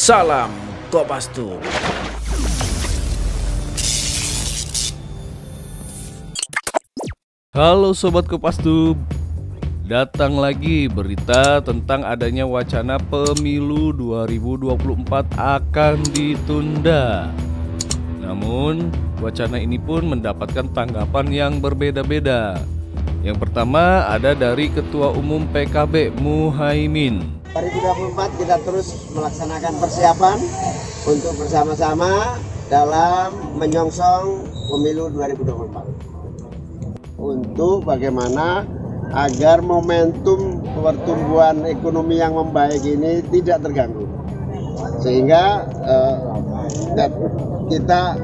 Salam Kopastus. Halo Sobat Kopastus, datang lagi berita tentang adanya wacana pemilu 2024 akan ditunda. Namun, wacana ini pun mendapatkan tanggapan yang berbeda-beda. Yang pertama ada dari Ketua Umum PKB Muhaimin. 2024 kita terus melaksanakan persiapan untuk bersama-sama dalam menyongsong pemilu 2024. Untuk bagaimana agar momentum pertumbuhan ekonomi yang membaik ini tidak terganggu. Sehingga kita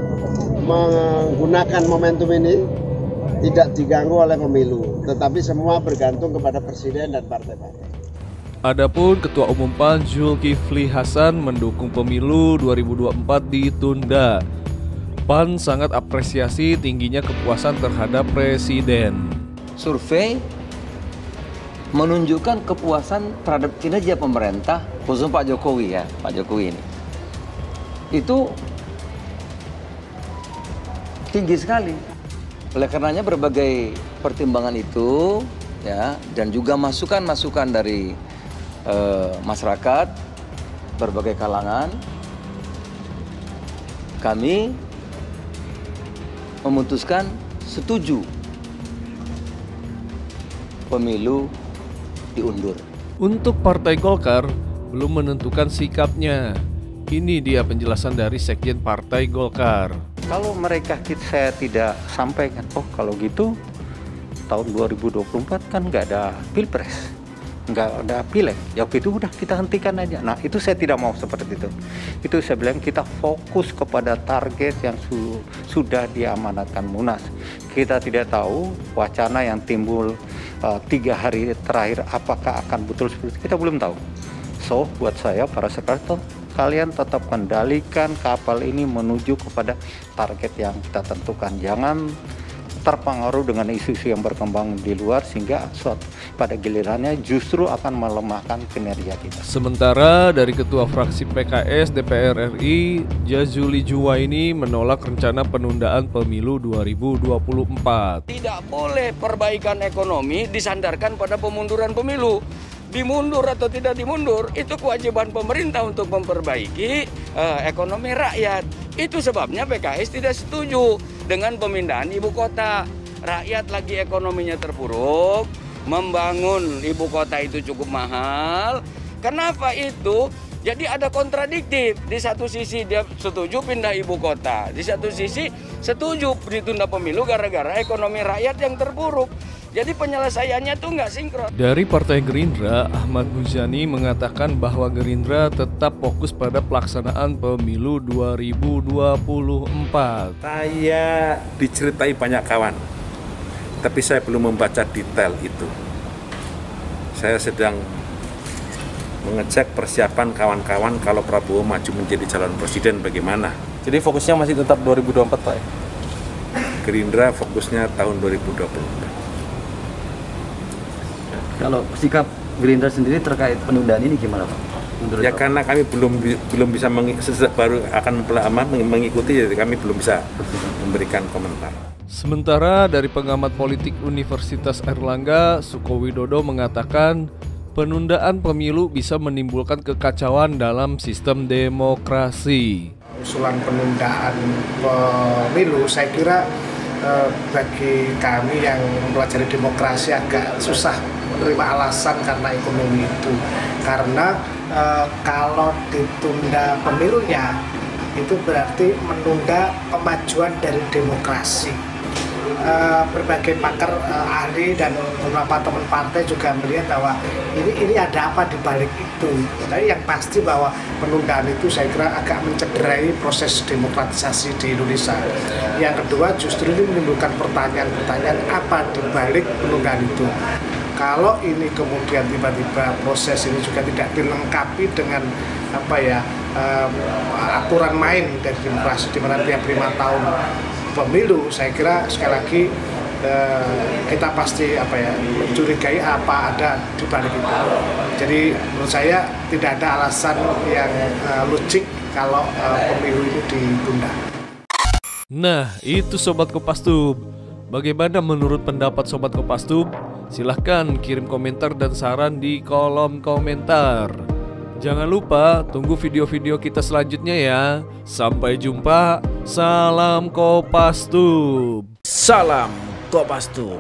menggunakan momentum ini tidak diganggu oleh pemilu, tetapi semua bergantung kepada Presiden dan partai-partai. Adapun Ketua Umum PAN Zulkifli Hasan mendukung pemilu 2024 ditunda. PAN sangat apresiasi tingginya kepuasan terhadap Presiden. Survei menunjukkan kepuasan terhadap kinerja pemerintah, khususnya Pak Jokowi ya, Pak Jokowi ini. Itu tinggi sekali. Oleh karenanya berbagai pertimbangan itu ya, dan juga masukan-masukan dari masyarakat, berbagai kalangan, kami memutuskan setuju pemilu diundur. Untuk Partai Golkar belum menentukan sikapnya. Ini dia penjelasan dari Sekjen Partai Golkar. Kalau mereka saya tidak sampaikan, oh kalau gitu tahun 2024 kan nggak ada pilpres, nggak ada pileg, ya itu udah kita hentikan aja. Nah itu saya tidak mau seperti itu. Itu saya bilang kita fokus kepada target yang sudah diamanatkan Munas. Kita tidak tahu wacana yang timbul 3 hari terakhir apakah akan betul seperti itu, kita belum tahu. So buat saya para sekretar, kalian tetap kendalikan kapal ini menuju kepada target yang kita tentukan. Jangan terpengaruh dengan isu-isu yang berkembang di luar sehingga pada gilirannya justru akan melemahkan kinerja kita. Sementara dari Ketua Fraksi PKS DPR RI, Jazuli Juwaini menolak rencana penundaan pemilu 2024. Tidak boleh perbaikan ekonomi disandarkan pada pemunduran pemilu. Dimundur atau tidak dimundur, itu kewajiban pemerintah untuk memperbaiki ekonomi rakyat. Itu sebabnya PKS tidak setuju dengan pemindahan ibu kota. Rakyat lagi ekonominya terpuruk, membangun ibu kota itu cukup mahal. Kenapa itu? Jadi ada kontradiktif. Di satu sisi dia setuju pindah ibu kota, di satu sisi setuju ditunda pemilu gara-gara ekonomi rakyat yang terpuruk. Jadi penyelesaiannya tuh nggak sinkron. Dari Partai Gerindra, Ahmad Muzani mengatakan bahwa Gerindra tetap fokus pada pelaksanaan pemilu 2024. Saya diceritai banyak kawan, tapi saya belum membaca detail itu. Saya sedang mengecek persiapan kawan-kawan kalau Prabowo maju menjadi calon presiden bagaimana. Jadi fokusnya masih tetap 2024 Pak ya? Gerindra fokusnya tahun 2024. Kalau sikap Gerindra sendiri terkait penundaan ini gimana Pak? Ya karena kami belum bisa baru akan mengikuti, jadi kami belum bisa memberikan komentar. Sementara dari pengamat politik Universitas Airlangga, Sukowidodo mengatakan penundaan pemilu bisa menimbulkan kekacauan dalam sistem demokrasi. Usulan penundaan pemilu saya kira bagi kami yang mempelajari demokrasi agak susah menerima alasan karena ekonomi itu. Karena kalau ditunda pemilunya itu berarti menunda kemajuan dari demokrasi. Berbagai pakar ahli dan beberapa teman partai juga melihat bahwa ini ada apa di balik itu. Tapi yang pasti bahwa penundaan itu saya kira agak mencederai proses demokratisasi di Indonesia. Yang kedua justru ini menimbulkan pertanyaan-pertanyaan apa di balik penundaan itu. Kalau ini kemudian tiba-tiba proses ini juga tidak dilengkapi dengan aturan main dari demokrasi di mana tiap 5 tahun pemilu, saya kira sekali lagi kita pasti mencurigai apa ada di balik itu. Jadi menurut saya tidak ada alasan yang logik kalau pemilu ini ditunda. Nah, itu Sobat Kopastum. Bagaimana menurut pendapat Sobat Kopastum? Silahkan kirim komentar dan saran di kolom komentar. Jangan lupa tunggu video-video kita selanjutnya ya. Sampai jumpa. Salam Kopastum. Salam Kopastum.